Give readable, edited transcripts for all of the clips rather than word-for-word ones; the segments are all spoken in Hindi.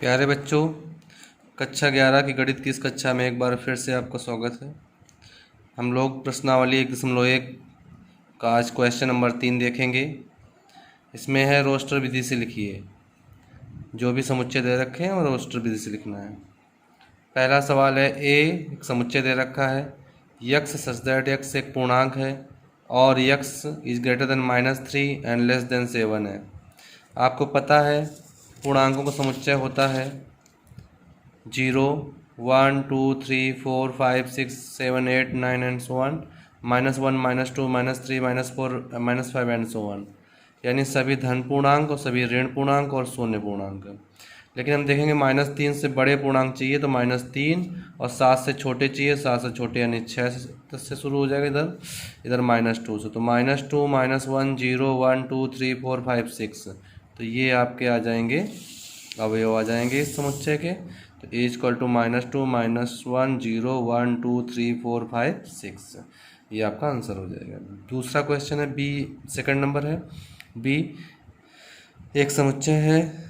प्यारे बच्चों, कक्षा 11 की गणित की इस कक्षा में एक बार फिर से आपका स्वागत है। हम लोग प्रश्नावली 1.1 का आज क्वेश्चन नंबर 3 देखेंगे। इसमें है रोस्टर विधि से लिखिए। जो भी समुच्चय दे रखे हैं वो रोस्टर विधि से लिखना है। पहला सवाल है ए, एक समुच्चय दे रखा है यक्स सच दैट यक्स एक पूर्णांक है और x is greater than -3 and less than 7 है। आपको पता है पूर्णांकों का समुच्चय होता है 0, 1, 2, 3, 4, 5, 6, 7, 8, 9 and so on, -1, -2, -3, -4, -5 and so on. यानी सभी धन पूर्णांक और सभी ऋण पूर्णांक और शून्य पूर्णांक। लेकिन हम देखेंगे -3 से बड़े पूर्णांक चाहिए तो -3, और 7 से छोटे चाहिए, 7 से छोटे यानी 6 से शुरू हो जाएगा इधर -2 से। तो -2, -1, 0, 1, 2, 3, 4, 5, 6, तो ये आपके आ जाएंगे, अवयव आ जाएंगे इस समुच्चय के। तो ए इक्वल टू -2, -1, 0, 1, 2, 3, 4, 5, 6, ये आपका आंसर हो जाएगा। दूसरा क्वेश्चन है बी, सेकंड नंबर है बी। एक समुच्चय है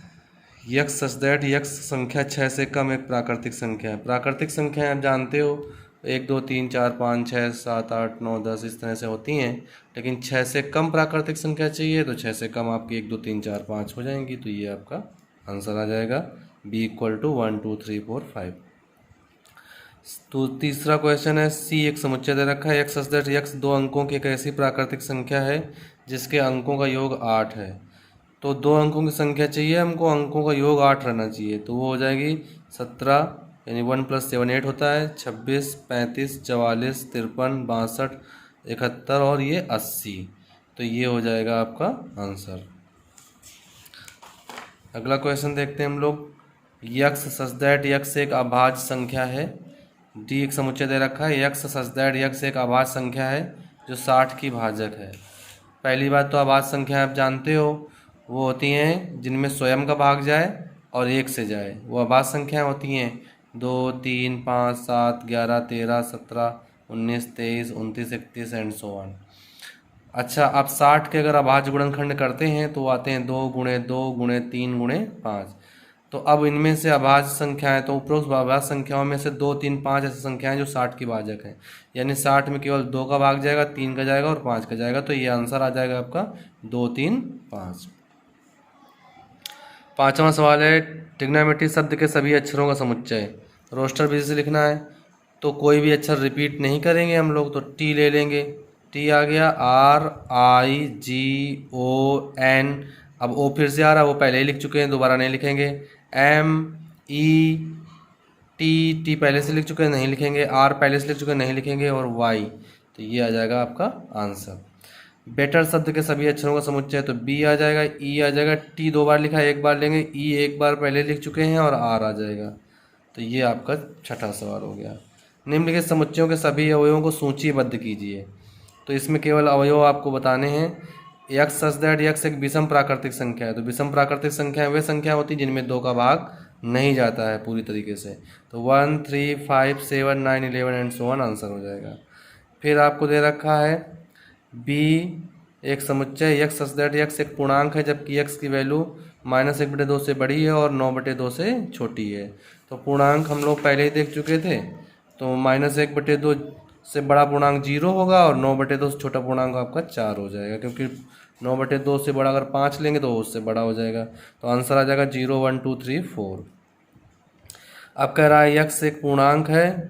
यक्स सच दैट यक्स संख्या 6 से कम एक प्राकृतिक संख्या है। प्राकृतिक संख्या आप जानते हो 1, 2, 3, 4, 5, 6, 7, 8, 9, 10 इस तरह से होती हैं। लेकिन 6 से कम प्राकृतिक संख्या चाहिए तो 6 से कम आपकी 1, 2, 3, 4, 5 हो जाएंगी। तो ये आपका आंसर आ जाएगा बी इक्वल टू 1, 2, 3, 4, 5। तो तीसरा क्वेश्चन है सी, एक समुच्चय दे रखा है एक्स सच दैट एक्स दो अंकों की एक ऐसी प्राकृतिक संख्या है जिसके अंकों का योग 8 है। तो दो अंकों की संख्या चाहिए हमको, अंकों का योग 8 रहना चाहिए। तो वो हो जाएगी 17, यानी 1 + 7 8 होता है, 26, 35, 44, 53, 62, 71 और ये 80। तो ये हो जाएगा आपका आंसर। अगला क्वेश्चन देखते हैं हम लोग। यक्स सच दैट यक्स एक अभाज्य संख्या है। डी, एक समुच्चय दे रखा है यक्स सच दैट यक्स एक अभाज्य संख्या है जो 60 की भाजक है। पहली बात तो अभाज्य संख्या आप जानते हो वो होती हैं जिनमें स्वयं का भाग जाए और 1 से जाए, वो अभाज्य संख्याएं होती हैं 2, 3, 5, 7, 11, 13, 17, 19, 23, 29, 31 एंड सो ऑन। अच्छा, आप 60 के अगर अभाज्य गुणनखंड करते हैं तो आते हैं 2 गुणे 2 गुणे 3 गुणे 5। तो अब इनमें से अभाज्य संख्याएं, तो उपरोक्त अभाज्य संख्याओं में से 2, 3, 5 ऐसी संख्याएं जो 60 की भाजक हैं। यानी 60 में केवल 2 का भाग जाएगा, 3 का जाएगा और 5 का जाएगा। तो ये आंसर आ जाएगा आपका 2, 3, 5। पांचवा सवाल है ट्रिग्नोमेट्री शब्द के सभी अक्षरों का समुच्चय। रोस्टर विधि से लिखना है तो कोई भी अक्षर रिपीट नहीं करेंगे हम लोग, तो टी ले लेंगे। टी आ गया, R, I, G, O, N। अब O फिर से आ रहा है, वो पहले ही लिख चुके हैं, दोबारा नहीं लिखेंगे। M, E, T पहले से लिख चुके हैं, नहीं लिखेंगे। R पहले से लिख चुके हैं, नहीं लिखेंगे। और Y, तो ये आ जाएगा आपका आंसर। बेटर शब्द के सभी अक्षरों का समुच्चय तो बी आ जाएगा, ई आ जाएगा। टी 2 बार लिखा है, 1 बार लेंगे। ई 1 बार पहले लिख चुके हैं और आर आ जाएगा। तो ये आपका छठा सवाल हो गया। निम्नलिखित समुच्चयों के सभी अवयवों को सूचीबद्ध कीजिए। तो इसमें केवल अवयव आपको बताने हैं। यक्स सच दैट यक्स एक विषम प्राकृतिक संख्या है। तो विषम प्राकृतिक संख्या वे संख्या होती है जिनमें 2 का भाग नहीं जाता है पूरी तरीके से। तो 1, 3, 5, 7, 9, 11 एंड सो ऑन आंसर हो जाएगा। फिर आपको दे रखा है बी, एक समुच्चय यक्स सच दैट यक्स एक पूर्णांक है जबकि यक्स की वैल्यू -1/2 से बड़ी है और 9/2 से छोटी है। तो पूर्णांक हम लोग पहले ही देख चुके थे। तो -1/2 से बड़ा पूर्णांक 0 होगा और 9/2 से छोटा पूर्णांक आपका 4 हो जाएगा, क्योंकि 9/2 से बड़ा अगर 5 लेंगे तो उससे बड़ा हो जाएगा। तो आंसर आ जाएगा 0, 1, 2, 3, 4। अब कह रहा है यक्स एक पूर्णांक है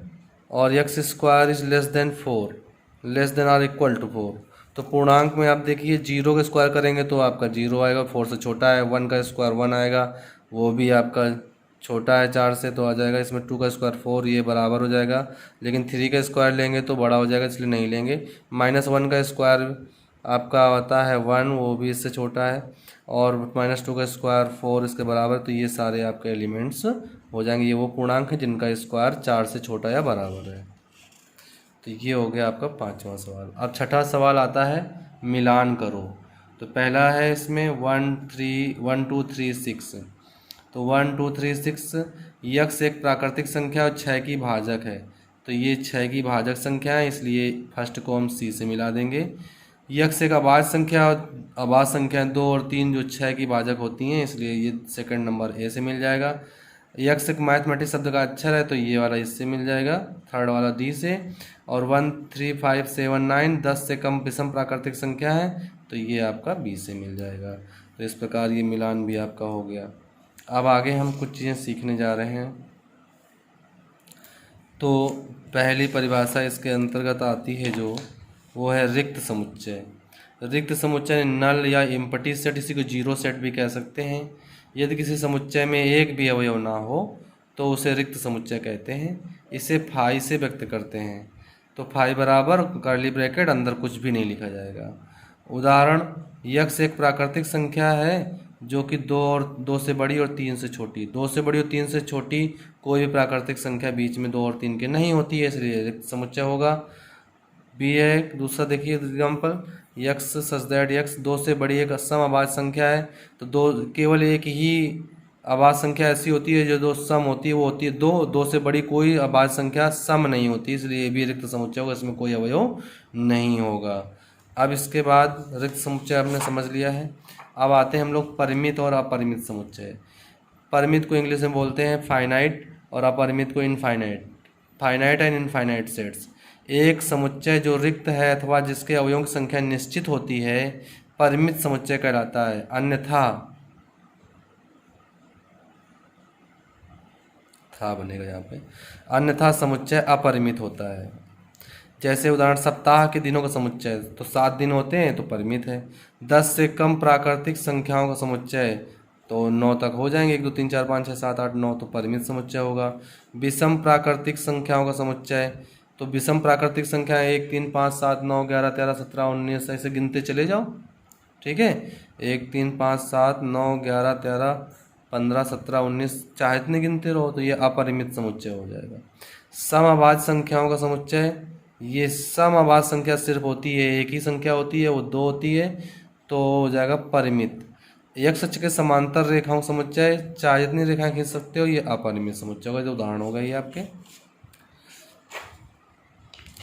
और x square is less than 4, less than or equal to 4। तो पूर्णांक में आप देखिए 0 का स्क्वायर करेंगे तो आपका 0 आएगा, 4 से छोटा है। 1 का स्क्वायर 1 आएगा, वो भी आपका छोटा है 4 से, तो आ जाएगा इसमें 2 का स्क्वायर 4, ये बराबर हो जाएगा। लेकिन 3 का स्क्वायर लेंगे तो बड़ा हो जाएगा, इसलिए नहीं लेंगे। -1 का स्क्वायर आपका आता है 1, वो भी इससे छोटा है। और -2 का स्क्वायर 4 इसके बराबर। तो ये सारे आपके एलिमेंट्स हो जाएंगे। ये वो पूर्णांक है जिनका स्क्वायर 4 से छोटा या बराबर है। तो ये हो गया आपका पांचवा सवाल। अब छठा सवाल आता है मिलान करो। तो पहला है इसमें 1, 2, 3, 6। तो 1, 2, 3, 6 यक्स एक प्राकृतिक संख्या और 6 की भाजक है। तो ये 6 की भाजक संख्या है, इसलिए फर्स्ट को हम सी से मिला देंगे। यक्स एक अभाज्य संख्या और अभाज्य संख्या 2 और 3 जो 6 की भाजक होती हैं, इसलिए ये सेकंड नंबर ए से मिल जाएगा। यक्स एक मैथमेटिक्स शब्द का अक्षर है तो ये वाला इससे मिल जाएगा, थर्ड वाला डी से। और 1 3 5 7 9 10 से कम विषम प्राकृतिक संख्या है तो ये आपका बी से मिल जाएगा। तो इस प्रकार ये मिलान भी आपका हो गया। अब आगे हम कुछ चीज़ें सीखने जा रहे हैं। तो पहली परिभाषा इसके अंतर्गत आती है जो, वो है रिक्त समुच्चय। रिक्त समुच्चय नल या एम्प्टी सेट, इसी को जीरो सेट भी कह सकते हैं। यदि किसी समुच्चय में एक भी अवयव ना हो तो उसे रिक्त समुच्चय कहते हैं। इसे फाई से व्यक्त करते हैं। तो फाई बराबर कर्ली ब्रैकेट अंदर कुछ भी नहीं लिखा जाएगा। उदाहरण, यक्स एक प्राकृतिक संख्या है जो कि दो से बड़ी और 3 से छोटी। 2 से बड़ी और 3 से छोटी कोई भी प्राकृतिक संख्या बीच में 2 और 3 के नहीं होती है, इसलिए रिक्त समुच्चय होगा। बी है दूसरा, देखिए example, x such that x 2 से बड़ी एक सम अभाज्य संख्या है। तो दो केवल एक ही अभाज्य संख्या ऐसी होती है जो दो सम होती है, वो होती है 2 से बड़ी कोई अभाज्य संख्या सम नहीं होती, इसलिए ये भी रिक्त समुच्चय होगा, इसमें कोई अवयव नहीं होगा। अब इसके बाद रिक्त समुच्चय हमने समझ लिया है। अब आते हैं हम लोग परिमित और अपरिमित समुच्चय। परिमित को इंग्लिश में बोलते हैं फाइनाइट और अपरिमित को infinite. Finite and infinite sets. एक समुच्चय जो रिक्त है अथवा जिसके अवयवों की संख्या निश्चित होती है परिमित समुच्चय कहलाता है। अन्यथा था बनेगा यहाँ पे, अन्यथा समुच्चय अपरिमित होता है। जैसे उदाहरण, सप्ताह के दिनों का समुच्चय तो 7 दिन होते हैं तो परिमित है। 10 से कम प्राकृतिक संख्याओं का समुच्चय तो 9 तक हो जाएंगे, 1 2 3 4 5 6 7 8 9, तो परिमित समुच्चय होगा। विषम प्राकृतिक संख्याओं का समुच्चय तो विषम प्राकृतिक संख्या 1 3 5 7 9 11 13 17 19 ऐसे गिनते चले जाओ, ठीक है। 1 3 5 7 9 11 13 15 17 19 चाहे इतने गिनते रहो, तो ये अपरिमित समुच्चय हो जाएगा। समअभाज्य संख्याओं का समुच्चय, ये समअभाज्य संख्या सिर्फ होती है, एक ही संख्या होती है, वो 2 होती है, तो हो जाएगा परिमित। एक्स अक्ष के समांतर रेखाओं का समुच्चय, चाहे जितनी रेखाएं खींच सकते हो, ये अपरिमित समुच्चय होगा। जो उदाहरण होगा ये आपके।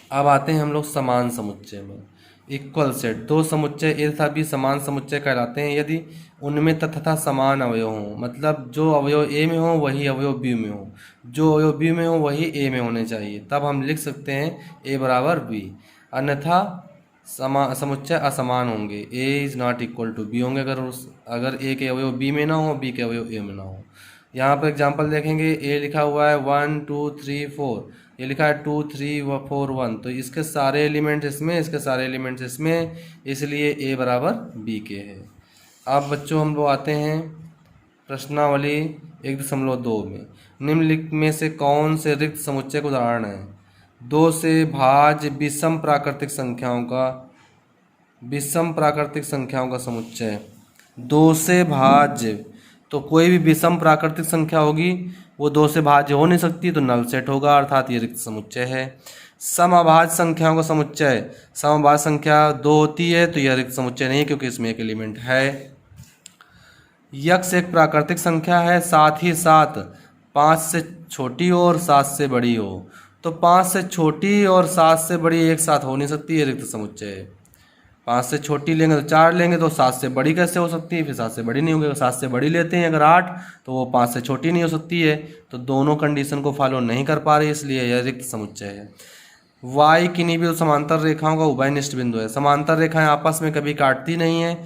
अब आते हैं हम लोग समान समुच्चय में। इक्वल सेट, दो समुच्चय ए तथा बी समान समुच्चय कहलाते हैं यदि उनमें तथा समान अवयव हों। मतलब जो अवयव ए में हो वही अवयव बी में हो, जो अवयव बी में हो वही ए में होने चाहिए, तब हम लिख सकते हैं ए बराबर बी। अन्यथा समुच्चय असमान होंगे, A is not equal to B होंगे अगर ए के अवयव बी में ना हो, बी के अवयव ए में ना हो। यहाँ पर एग्जाम्पल देखेंगे, ए लिखा हुआ है 1 2 3 4, ये लिखा है 2 3 4 1, तो इसके सारे एलिमेंट्स इसमें, इसके सारे एलिमेंट्स इसमें, इसलिए ए बराबर बी के है। अब बच्चों हम लोग आते हैं प्रश्नावली 1.2 में। निम्नलिखित में से कौन से रिक्त समुच्चय का उदाहरण है? 2 से भाज्य विषम प्राकृतिक संख्याओं का समुच्चय। 2 से भाज्य, तो कोई भी विषम प्राकृतिक संख्या होगी वो 2 से भाज्य हो नहीं सकती, तो नल सेट होगा, अर्थात ये रिक्त समुच्चय है। समअभाज्य संख्याओं का समुच्चय, समअभाज्य संख्या 2 होती है तो यह रिक्त समुच्चय नहीं, क्योंकि इसमें एक एलिमेंट है। यक्स एक प्राकृतिक संख्या है, साथ ही साथ 5 से छोटी और 7 से बड़ी हो, तो 5 से छोटी और 7 से बड़ी एक साथ हो नहीं सकती, ये रिक्त समुच्चय है। 5 से छोटी लेंगे तो 4 लेंगे, तो 7 से बड़ी कैसे हो सकती है? फिर 7 से बड़ी नहीं होगी। अगर 7 से बड़ी लेते हैं अगर 8, तो वो 5 से छोटी नहीं हो सकती है, तो दोनों कंडीशन को फॉलो नहीं कर पा रही, इसलिए यह रिक्त समुच्चय है। वाई किन्हीं भी समांतर रेखाओं का उभयनिष्ठ बिंदु है। समांतर रेखाएं आपस में कभी काटती नहीं है,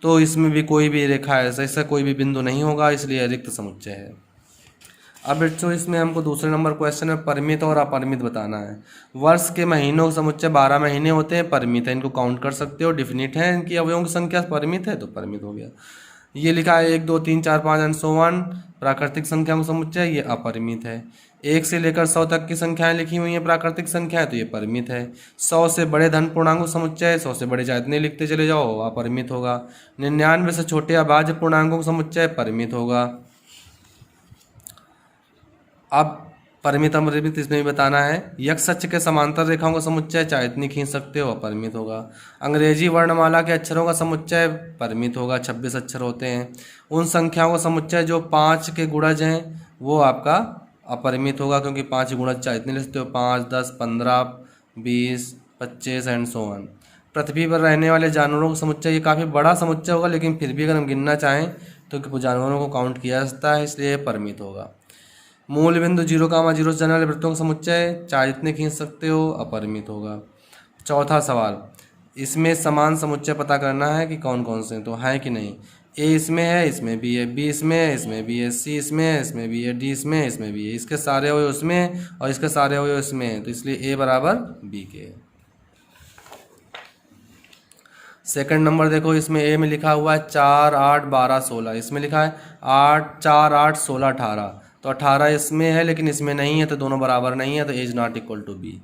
तो इसमें भी कोई भी रेखा ऐसा कोई भी बिंदु नहीं होगा, इसलिए रिक्त समुच्चय है। अब बच्चों इसमें हमको दूसरे नंबर क्वेश्चन में परिमित और अपरिमित बताना है। वर्ष के महीनों का समुच्चय 12 महीने होते हैं, परिमित है, इनको काउंट कर सकते हो, डिफिनिट है, इनकी अवयवों की संख्या परिमित है तो परिमित हो गया। ये लिखा है 1 2 3 4 5 एंड सो ऑन, प्राकृतिक संख्याओं का समुच्चय, ये अपरिमित है। 1 से लेकर 100 तक की संख्याएं लिखी हुई हैं प्राकृतिक संख्या है, तो ये परिमित है। 100 से बड़े धन पूर्णांकों का समुच्चय, 100 से बड़े चाहे इतने लिखते चले जाओ, अपरिमित होगा। 99 से छोटे अभाज्य पूर्णांकों का समुच्चय परिमित होगा। अब परिमित अपरिमित इसमें भी बताना है। यक्स अक्ष के समांतर रेखाओं का समुच्चय, चाहे इतनी खींच सकते हो, अपरिमित होगा। अंग्रेजी वर्णमाला के अक्षरों का समुच्चय परिमित होगा, 26 अक्षर होते हैं। उन संख्याओं का समुच्चय जो 5 के गुणज हैं वो आपका अपरिमित होगा, क्योंकि 5 गुणज चाहे इतने लिख सकते हो, 5 10 15 20 25 एंड सो ऑन। पृथ्वी पर रहने वाले जानवरों का समुच्चय, ये काफ़ी बड़ा समुच्चय होगा, लेकिन फिर भी अगर हम गिनना चाहें तो जानवरों को काउंट किया जा सकता है, इसलिए परिमित होगा। मूल बिंदु 0,0 से जाने वाले वृत्तों का समुच्चय चाहे जितने खींच सकते हो अपरिमित होगा। चौथा सवाल, इसमें समान समुच्चय पता करना है कि कौन कौन से हैं, तो है कि नहीं। ए इसमें है, इसमें भी है, बी इसमें है, इसमें भी है, सी इसमें है, इसमें भी है, डी इसमें है, इसमें भी है, इसके सारे अवयव उसमें हैं और इसके सारे अवयव इसमें हैं, तो इसलिए ए बराबर बी के है। सेकंड नंबर देखो, इसमें ए में लिखा हुआ है 4, 8, 12, 16, इसमें लिखा है 8, 4, 8, 16, 18, तो 18 इसमें है लेकिन इसमें नहीं है, तो दोनों बराबर नहीं है, तो A is not equal to B.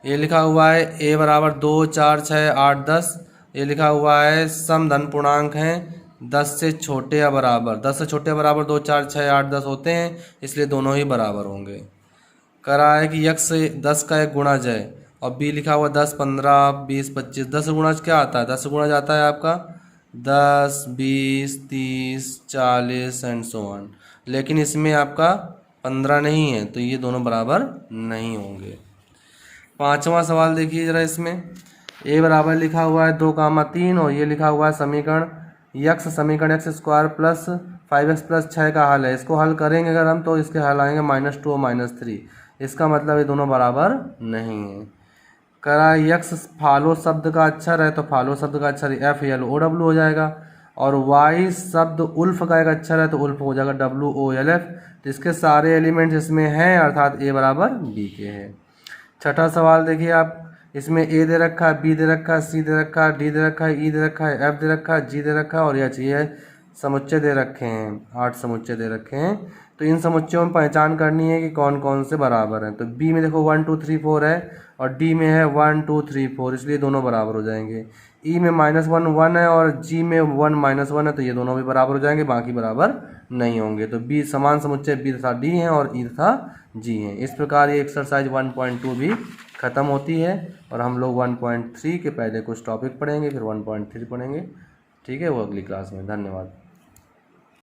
ये लिखा हुआ है ए बराबर 2, 4, 6, 8, 10, ये लिखा हुआ है सम धन पूर्णांक हैं 10 से छोटे या बराबर, 10 से छोटे या बराबर 2, 4, 6, 8, 10 होते हैं, इसलिए दोनों ही बराबर होंगे। करा है कि यक्स से 10 का एक गुणज है और बी लिखा हुआ 10, 15, 20, 25, 10 गुणज क्या आता है, 10 गुणज आता है आपका 10, 20, 30, 40 एंड सो ऑन, लेकिन इसमें आपका 15 नहीं है, तो ये दोनों बराबर नहीं होंगे। पांचवा सवाल देखिए जरा, इसमें ए बराबर लिखा हुआ है 2,3 और ये लिखा हुआ है समीकरण समीकरण x square plus 5x plus 6 का हल है। इसको हल करेंगे अगर हम तो इसके हल आएंगे -2 और -3, इसका मतलब ये दोनों बराबर नहीं है। करा यक्स फालो शब्द का अक्षर है तो फालो शब्द का अक्षर FLOW हो जाएगा और वाई शब्द उल्फ का एक अक्षर है तो उल्फ हो जाएगा WOLF, तो इसके सारे एलिमेंट्स इसमें हैं अर्थात ए बराबर बी के है। छठा सवाल देखिए आप, इसमें ए दे रखा है, बी दे रखा है, सी दे रखा है, डी दे रखा है, ई दे रखा है, एफ दे रखा है, जी दे रखा है और एच, ये समुच्चय दे रखे हैं, 8 समुच्चय दे रखे हैं। तो इन समुच्चयों में पहचान करनी है कि कौन कौन से बराबर हैं। तो बी में देखो 1, 2, 3, 4 है और डी में है 1, 2, 3, 4, इसलिए दोनों बराबर हो जाएंगे। ई में -1, 1 है और जी में 1, -1 है, तो ये दोनों भी बराबर हो जाएंगे, बाकी बराबर नहीं होंगे। तो बी समान समुच्चय बी तथा डी हैं और ई तथा जी हैं। इस प्रकार ये एक्सरसाइज 1.2 भी ख़त्म होती है और हम लोग 1.3 के पहले कुछ टॉपिक पढ़ेंगे, फिर 1.3 पढ़ेंगे। ठीक है, वो अगली क्लास में। धन्यवाद।